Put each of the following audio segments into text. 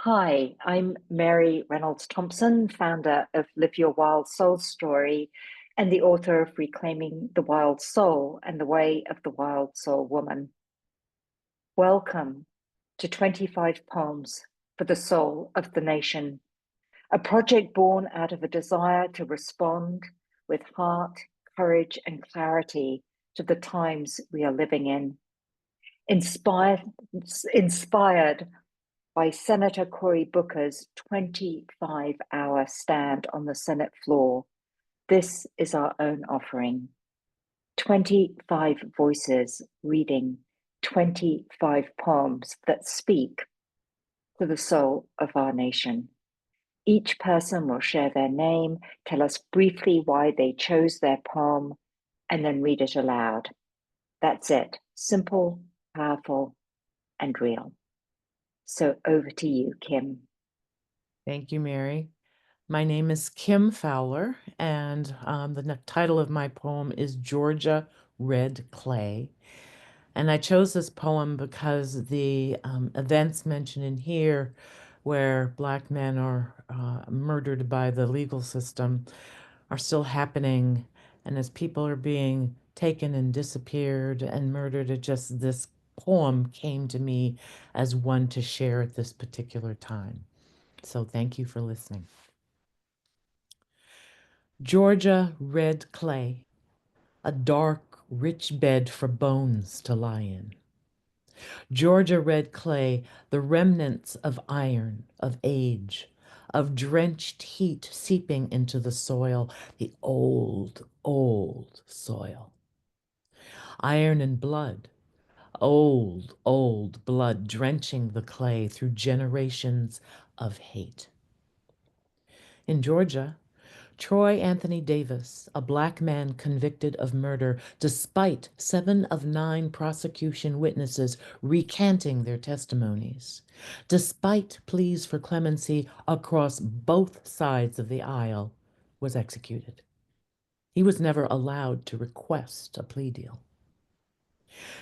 Hi, I'm Mary Reynolds Thompson, founder of Live Your Wild Soul Story and the author of Reclaiming the Wild Soul and the Way of the Wild Soul Woman. Welcome to 25 Poems for the Soul of the Nation, a project born out of a desire to respond with heart, courage, and clarity to the times we are living in. Inspired by Senator Cory Booker's 25-hour stand on the Senate floor, this is our own offering. 25 voices reading 25 poems that speak to the soul of our nation. Each person will share their name, tell us briefly why they chose their poem, and then read it aloud. That's it. Simple, powerful, and real. So over to you, Kim. Thank you, Mary. My name is Kim Fowler, and the title of my poem is Georgia Red Clay. And I chose this poem because the events mentioned in here, where Black men are murdered by the legal system, are still happening. And as people are being taken and disappeared and murdered, this poem came to me as one to share at this particular time. So thank you for listening. Georgia red clay, a dark, rich bed for bones to lie in. Georgia red clay, the remnants of iron, of age, of drenched heat seeping into the soil, the old, old soil. Iron and blood, old, old blood drenching the clay through generations of hate. In Georgia, Troy Anthony Davis, a Black man convicted of murder despite 7 of 9 prosecution witnesses recanting their testimonies, despite pleas for clemency across both sides of the aisle, was executed. He was never allowed to request a plea deal.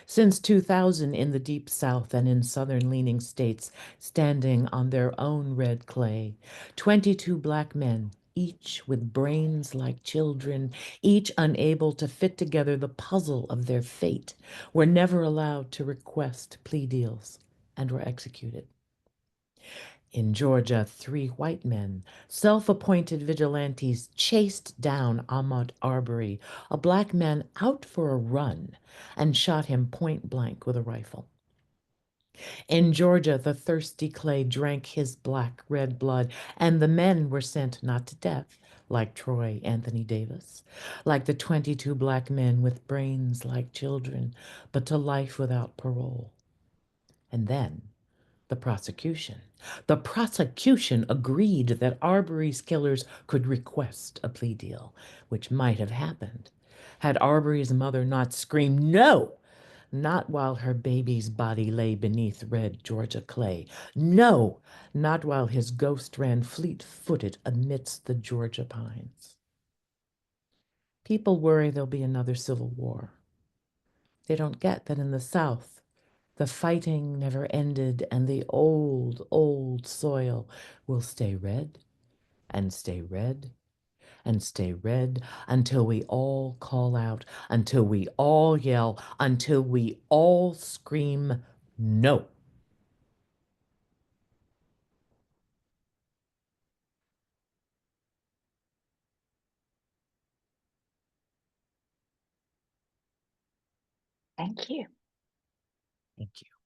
Since 2000, in the Deep South and in southern-leaning states standing on their own red clay, 22 Black men, each with brains like children, each unable to fit together the puzzle of their fate, were never allowed to request plea deals and were executed. In Georgia, 3 white men, self-appointed vigilantes, chased down Ahmaud Arbery, a Black man out for a run, and shot him point blank with a rifle. In Georgia, the thirsty clay drank his black red blood, and the men were sent not to death, like Troy Anthony Davis, like the 22 Black men with brains like children, but to life without parole. And then the prosecution. The prosecution agreed that Arbery's killers could request a plea deal, which might have happened had Arbery's mother not screamed, "No!" Not while her baby's body lay beneath red Georgia clay. No, not while his ghost ran fleet-footed amidst the Georgia pines. People worry there'll be another civil war. They don't get that in the South, the fighting never ended, and the old, old soil will stay red and stay red and stay red until we all call out, until we all yell, until we all scream, no. Thank you. Thank you.